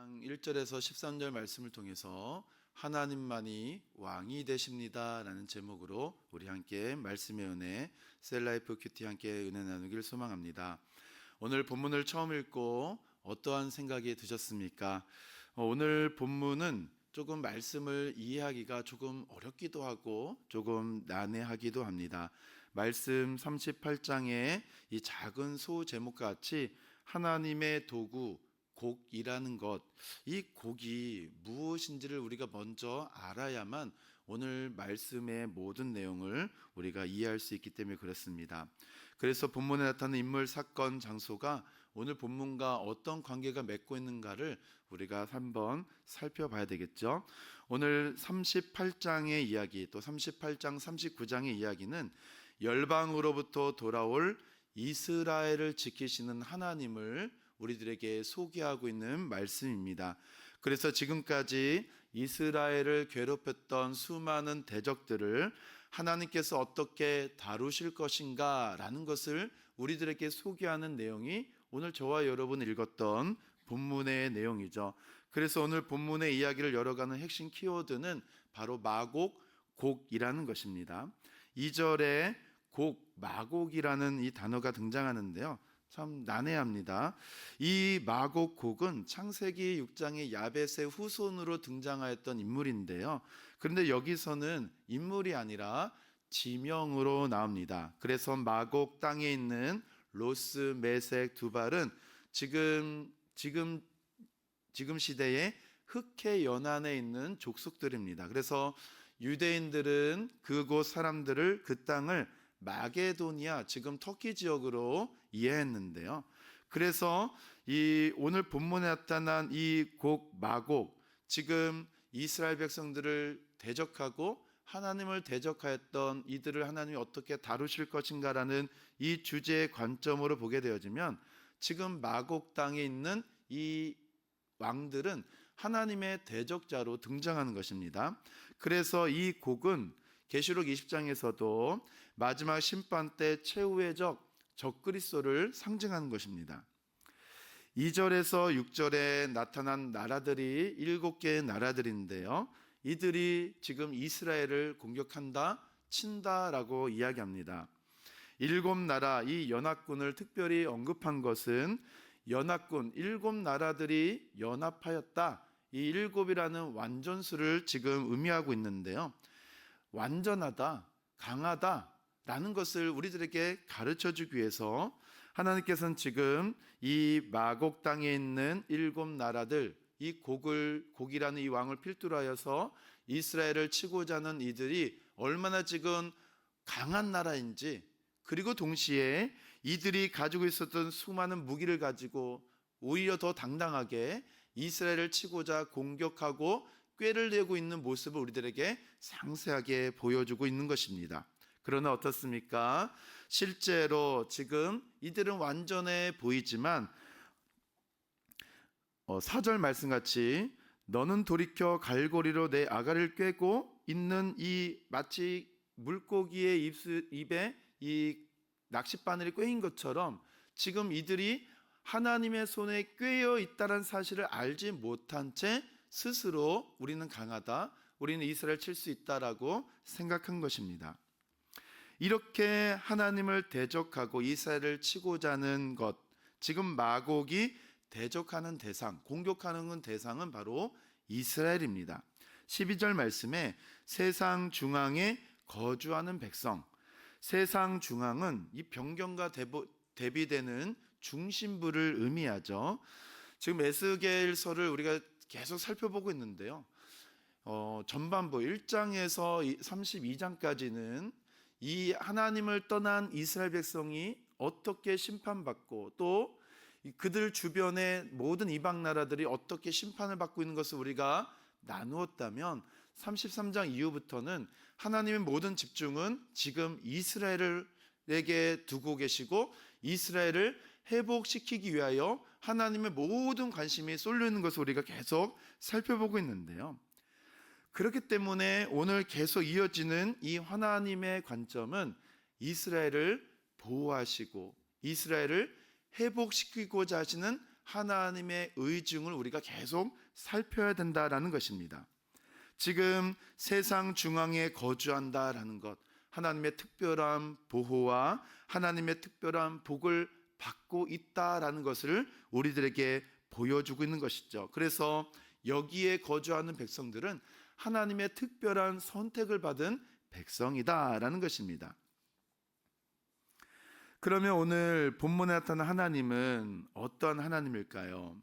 장 1절에서 13절 말씀을 통해서 하나님만이 왕이 되십니다 라는 제목으로 우리 함께 말씀의 은혜 셀라이프 큐티 함께 은혜 나누길 소망합니다. 오늘 본문을 처음 읽고 어떠한 생각이 드셨습니까? 오늘 본문은 조금 말씀을 이해하기가 조금 어렵기도 하고 조금 난해하기도 합니다. 말씀 38장의 이 작은 소 제목과 같이 하나님의 도구 곡이라는 것, 이 곡이 무엇인지를 우리가 먼저 알아야만 오늘 말씀의 모든 내용을 우리가 이해할 수 있기 때문에 그렇습니다. 그래서 본문에 나타나는 인물, 사건, 장소가 오늘 본문과 어떤 관계가 맺고 있는가를 우리가 한번 살펴봐야 되겠죠. 오늘 38장의 이야기, 또 38장, 39장의 이야기는 열방으로부터 돌아올 이스라엘을 지키시는 하나님을 우리들에게 소개하고 있는 말씀입니다. 그래서 지금까지 이스라엘을 괴롭혔던 수많은 대적들을 하나님께서 어떻게 다루실 것인가 라는 것을 우리들에게 소개하는 내용이 오늘 저와 여러분 읽었던 본문의 내용이죠. 그래서 오늘 본문의 이야기를 열어가는 핵심 키워드는 바로 마곡, 곡이라는 것입니다. 2절에 곡, 마곡이라는 이 단어가 등장하는데요, 참 난해합니다. 이 마곡 곡은 창세기 6장의 야벳의 후손으로 등장하였던 인물인데요, 그런데 여기서는 인물이 아니라 지명으로 나옵니다. 그래서 마곡 땅에 있는 로스, 메색, 두발은 지금 시대의 흑해 연안에 있는 족속들입니다. 그래서 유대인들은 그곳 사람들을, 그 땅을 마게도니아, 지금 터키 지역으로 이해했는데요. 그래서 이 오늘 본문에 나타난 이 곡, 마곡, 지금 이스라엘 백성들을 대적하고 하나님을 대적하였던 이들을 하나님이 어떻게 다루실 것인가라는 이 주제의 관점으로 보게 되어지면, 지금 마곡 땅에 있는 이 왕들은 하나님의 대적자로 등장하는 것입니다. 그래서 이 곡은 계시록 20장에서도 마지막 심판 때 최후의 적그리스도를 상징하는 것입니다. 2절에서 6절에 나타난 나라들이 7개의 나라들인데요, 이들이 지금 이스라엘을 공격한다, 친다라고 이야기합니다. 7나라, 이 연합군을 특별히 언급한 것은 연합군 7나라들이 연합하였다, 이 7이라는 완전수를 지금 의미하고 있는데요, 완전하다, 강하다 라는 것을 우리들에게 가르쳐주기 위해서 하나님께서는 지금 이 마곡 땅에 있는 7나라들, 이 곡이라는 이 왕을 필두로 하여서 이스라엘을 치고자 하는 이들이 얼마나 지금 강한 나라인지, 그리고 동시에 이들이 가지고 있었던 수많은 무기를 가지고 오히려 더 당당하게 이스라엘을 치고자 공격하고 꾀를 내고 있는 모습을 우리들에게 상세하게 보여주고 있는 것입니다. 그러나 어떻습니까? 실제로 지금 이들은 완전해 보이지만 4절 말씀같이 너는 돌이켜 갈고리로 내 아가를 꿰고 있는 이 마치 물고기의 입에 이 낚싯바늘이 꿰인 것처럼 지금 이들이 하나님의 손에 꿰어 있다는 사실을 알지 못한 채 스스로 우리는 강하다, 우리는 이스라엘 칠 수 있다라고 생각한 것입니다. 이렇게 하나님을 대적하고 이스라엘을 치고자 하는 것, 지금 마곡이 대적하는 대상, 공격하는 대상은 바로 이스라엘입니다. 12절 말씀에 세상 중앙에 거주하는 백성, 세상 중앙은 이 변경과 대비되는 중심부를 의미하죠. 지금 에스겔서를 우리가 계속 살펴보고 있는데요, 전반부 1장에서 32장까지는 이 하나님을 떠난 이스라엘 백성이 어떻게 심판받고 또 그들 주변의 모든 이방 나라들이 어떻게 심판을 받고 있는 것을 우리가 나누었다면, 33장 이후부터는 하나님의 모든 집중은 지금 이스라엘에게 두고 계시고 이스라엘을 회복시키기 위하여 하나님의 모든 관심이 쏠려 있는 것을 우리가 계속 살펴보고 있는데요, 그렇기 때문에 오늘 계속 이어지는 이 하나님의 관점은 이스라엘을 보호하시고 이스라엘을 회복시키고자 하시는 하나님의 의중을 우리가 계속 살펴야 된다라는 것입니다. 지금 세상 중앙에 거주한다라는 것, 하나님의 특별한 보호와 하나님의 특별한 복을 받고 있다라는 것을 우리들에게 보여주고 있는 것이죠. 그래서 여기에 거주하는 백성들은 하나님의 특별한 선택을 받은 백성이다라는 것입니다. 그러면 오늘 본문에 나타난 하나님은 어떤 하나님일까요?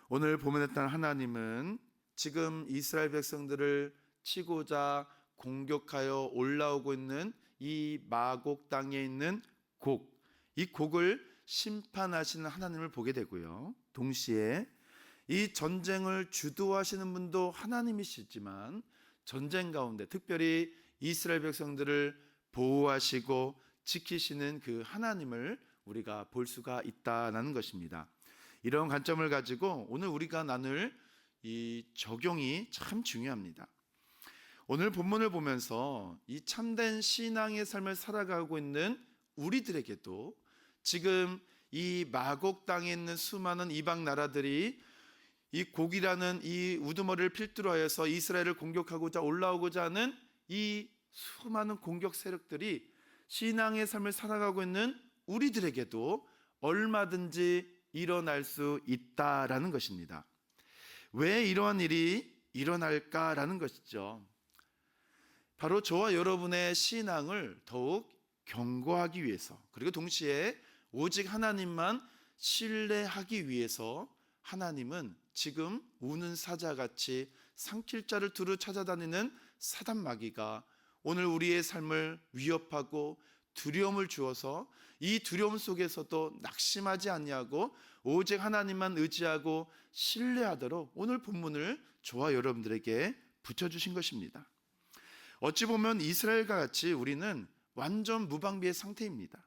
오늘 본문에 나타난 하나님은 지금 이스라엘 백성들을 치고자 공격하여 올라오고 있는 이 마곡 땅에 있는 곡, 이 곡을 심판하시는 하나님을 보게 되고요. 동시에 이 전쟁을 주도하시는 분도 하나님이시지만 전쟁 가운데 특별히 이스라엘 백성들을 보호하시고 지키시는 그 하나님을 우리가 볼 수가 있다는 것입니다. 이런 관점을 가지고 오늘 우리가 나눌 이 적용이 참 중요합니다. 오늘 본문을 보면서 이 참된 신앙의 삶을 살아가고 있는 우리들에게도 지금 이 마곡 땅에 있는 수많은 이방 나라들이 이 곡이라는 이 우두머리를 필두로 하여서 이스라엘을 공격하고자 올라오고자 하는 이 수많은 공격 세력들이 신앙의 삶을 살아가고 있는 우리들에게도 얼마든지 일어날 수 있다라는 것입니다. 왜 이러한 일이 일어날까라는 것이죠. 바로 저와 여러분의 신앙을 더욱 견고하기 위해서, 그리고 동시에 오직 하나님만 신뢰하기 위해서 하나님은 지금 우는 사자같이 상킬자를 두루 찾아다니는 사단 마귀가 오늘 우리의 삶을 위협하고 두려움을 주어서 이 두려움 속에서도 낙심하지 아니하고 오직 하나님만 의지하고 신뢰하도록 오늘 본문을 저와 여러분들에게 붙여주신 것입니다. 어찌 보면 이스라엘과 같이 우리는 완전 무방비의 상태입니다.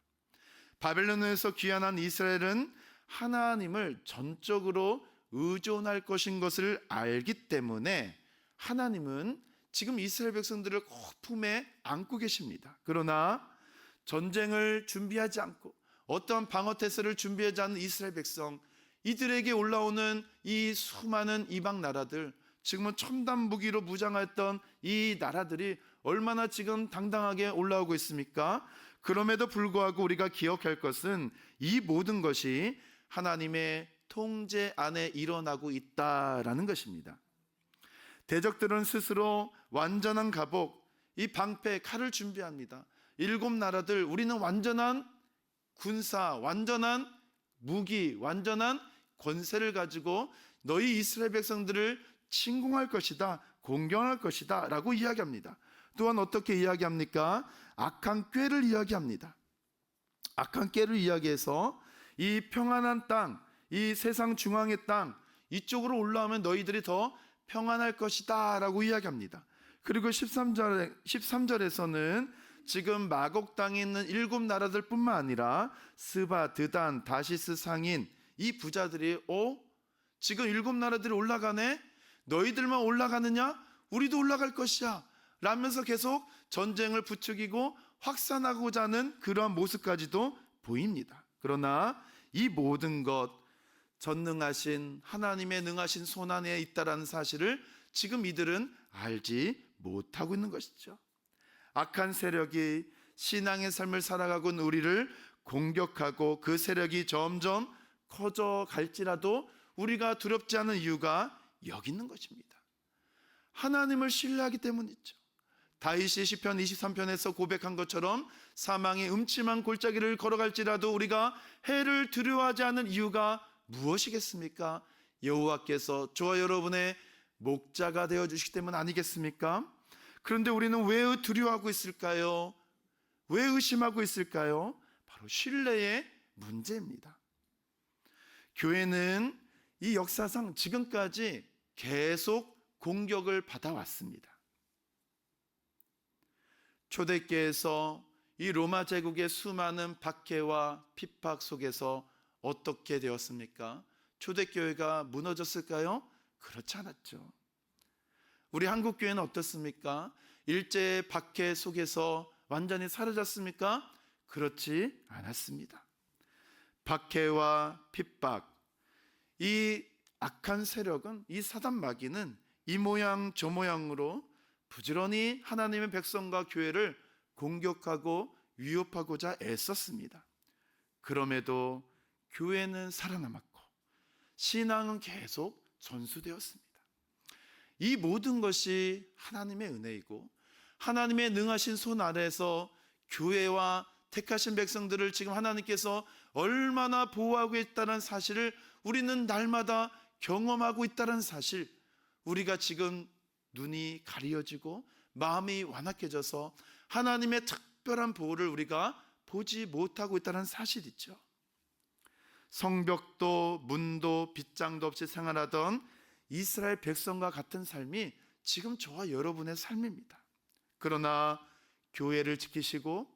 바벨론에서 귀환한 이스라엘은 하나님을 전적으로 의존할 것인 것을 알기 때문에 하나님은 지금 이스라엘 백성들을 품에 안고 계십니다. 그러나 전쟁을 준비하지 않고 어떠한 방어태세를 준비하지 않은 이스라엘 백성, 이들에게 올라오는 이 수많은 이방 나라들, 지금은 첨단 무기로 무장했던 이 나라들이 얼마나 지금 당당하게 올라오고 있습니까? 그럼에도 불구하고 우리가 기억할 것은 이 모든 것이 하나님의 통제 안에 일어나고 있다라는 것입니다. 대적들은 스스로 완전한 갑옷, 이 방패, 칼을 준비합니다. 7 나라들, 우리는 완전한 군사, 완전한 무기, 완전한 권세를 가지고 너희 이스라엘 백성들을 침공할 것이다, 공격할 것이다 라고 이야기합니다. 또한 어떻게 이야기합니까? 악한 꾀를 이야기합니다. 악한 꾀를 이야기해서 이 평안한 땅, 이 세상 중앙의 땅, 이쪽으로 올라오면 너희들이 더 평안할 것이다 라고 이야기합니다. 그리고 13절에서는 지금 마곡 땅에 있는 7 나라들 뿐만 아니라 스바, 드단, 다시스 상인, 이 부자들이 지금 7 나라들이 올라가네? 너희들만 올라가느냐? 우리도 올라갈 것이야 라면서 계속 전쟁을 부추기고 확산하고자 하는 그러한 모습까지도 보입니다. 그러나 이 모든 것, 전능하신 하나님의 능하신 손안에 있다라는 사실을 지금 이들은 알지 못하고 있는 것이죠. 악한 세력이 신앙의 삶을 살아가고 있는 우리를 공격하고 그 세력이 점점 커져갈지라도 우리가 두렵지 않은 이유가 여기 있는 것입니다. 하나님을 신뢰하기 때문이죠. 다윗이 시편 23편에서 고백한 것처럼 사망의 음침한 골짜기를 걸어갈지라도 우리가 해를 두려워하지 않는 이유가 무엇이겠습니까? 여호와께서 저와 여러분의 목자가 되어주시기 때문 아니겠습니까? 그런데 우리는 왜 두려워하고 있을까요? 왜 의심하고 있을까요? 바로 신뢰의 문제입니다. 교회는 이 역사상 지금까지 계속 공격을 받아왔습니다. 초대교회에서 이 로마 제국의 수많은 박해와 핍박 속에서 어떻게 되었습니까? 초대교회가 무너졌을까요? 그렇지 않았죠. 우리 한국교회는 어떻습니까? 일제의 박해 속에서 완전히 사라졌습니까? 그렇지 않았습니다. 박해와 핍박, 이 악한 세력은, 이 사단 마귀는 이 모양 저 모양으로 부지런히 하나님의 백성과 교회를 공격하고 위협하고자 애썼습니다. 그럼에도 교회는 살아남았고 신앙은 계속 전수되었습니다. 이 모든 것이 하나님의 은혜이고 하나님의 능하신 손 아래에서 교회와 택하신 백성들을 지금 하나님께서 얼마나 보호하고 있다는 사실을 우리는 날마다 경험하고 있다는 사실, 우리가 지금 눈이 가려지고 마음이 완악해져서 하나님의 특별한 보호를 우리가 보지 못하고 있다는 사실이죠. 성벽도 문도 빗장도 없이 생활하던 이스라엘 백성과 같은 삶이 지금 저와 여러분의 삶입니다. 그러나 교회를 지키시고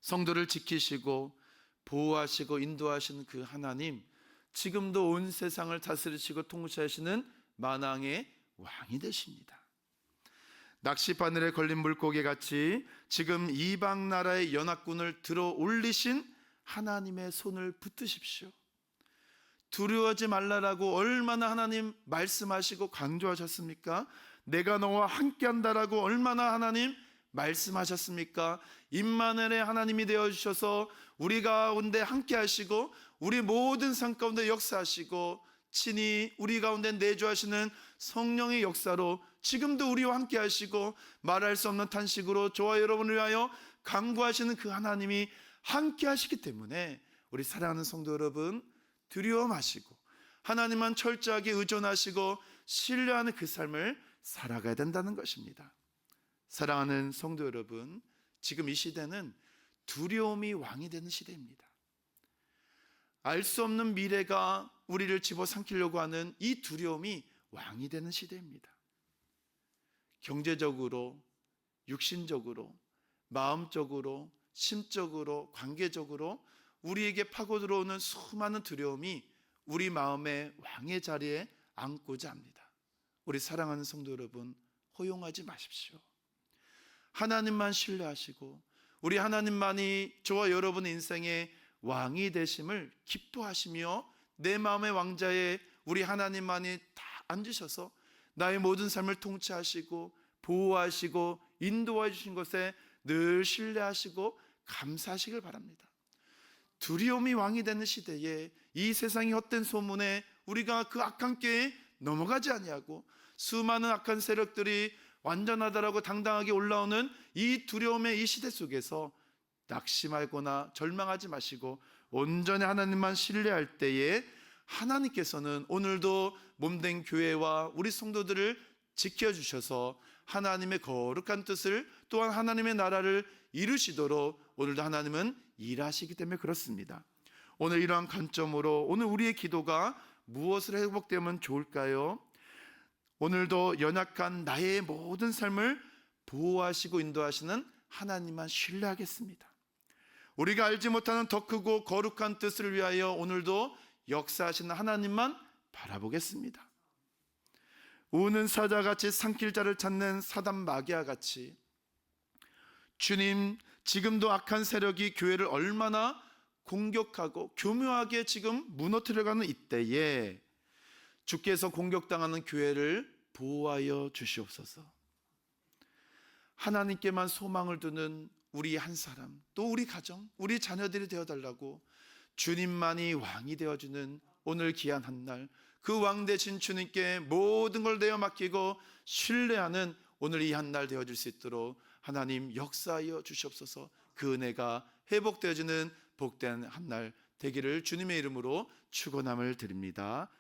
성도를 지키시고 보호하시고 인도하시는 그 하나님, 지금도 온 세상을 다스리시고 통치하시는 만왕의 왕이 되십니다. 낚시바늘에 걸린 물고기 같이 지금 이방 나라의 연합군을 들어 올리신 하나님의 손을 붙드십시오. 두려워하지 말라라고 얼마나 하나님 말씀하시고 강조하셨습니까? 내가 너와 함께한다라고 얼마나 하나님 말씀하셨습니까? 임마누엘의 하나님이 되어주셔서 우리 가운데 함께하시고 우리 모든 삶 가운데 역사하시고 친히 우리 가운데 내주하시는 성령의 역사로 지금도 우리와 함께하시고 말할 수 없는 탄식으로 저와 여러분을 위하여 간구하시는 그 하나님이 함께하시기 때문에 우리 사랑하는 성도 여러분, 두려워 마시고 하나님만 철저하게 의존하시고 신뢰하는 그 삶을 살아가야 된다는 것입니다. 사랑하는 성도 여러분, 지금 이 시대는 두려움이 왕이 되는 시대입니다. 알 수 없는 미래가 우리를 집어삼키려고 하는 이 두려움이 왕이 되는 시대입니다. 경제적으로, 육신적으로, 마음적으로, 심적으로, 관계적으로 우리에게 파고 들어오는 수많은 두려움이 우리 마음의 왕의 자리에 앉고자 합니다. 우리 사랑하는 성도 여러분, 허용하지 마십시오. 하나님만 신뢰하시고 우리 하나님만이 저와 여러분의 인생의 왕이 되심을 기뻐하시며 내 마음의 왕자에 우리 하나님만이 다 앉으셔서 나의 모든 삶을 통치하시고 보호하시고 인도해 주신 것에 늘 신뢰하시고 감사하시길 바랍니다. 두려움이 왕이 되는 시대에 이 세상의 헛된 소문에 우리가 그 악한 꾀에 넘어가지 아니하고 수많은 악한 세력들이 완전하다라고 당당하게 올라오는 이 두려움의 이 시대 속에서 낙심하거나 절망하지 마시고 온전히 하나님만 신뢰할 때에 하나님께서는 오늘도 몸된 교회와 우리 성도들을 지켜주셔서 하나님의 거룩한 뜻을 또한 하나님의 나라를 이루시도록 오늘도 하나님은 일하시기 때문에 그렇습니다. 오늘 이러한 관점으로 오늘 우리의 기도가 무엇을 회복되면 좋을까요? 오늘도 연약한 나의 모든 삶을 보호하시고 인도하시는 하나님만 신뢰하겠습니다. 우리가 알지 못하는 더 크고 거룩한 뜻을 위하여 오늘도 역사하시는 하나님만 바라보겠습니다. 우는 사자같이 삼킬 자를 찾는 사단 마귀와 같이 주님, 지금도 악한 세력이 교회를 얼마나 공격하고 교묘하게 지금 무너뜨려가는 이때에 주께서 공격당하는 교회를 보호하여 주시옵소서. 하나님께만 소망을 두는 우리 한 사람, 또 우리 가정, 우리 자녀들이 되어달라고 주님만이 왕이 되어주는 오늘 귀한 한날, 그 왕 되신 주님께 모든 걸 내어 맡기고 신뢰하는 오늘 이 한날 되어질 수 있도록 하나님 역사하여 주시옵소서. 그 은혜가 회복되어지는 복된 한날 되기를 주님의 이름으로 축원함을 드립니다.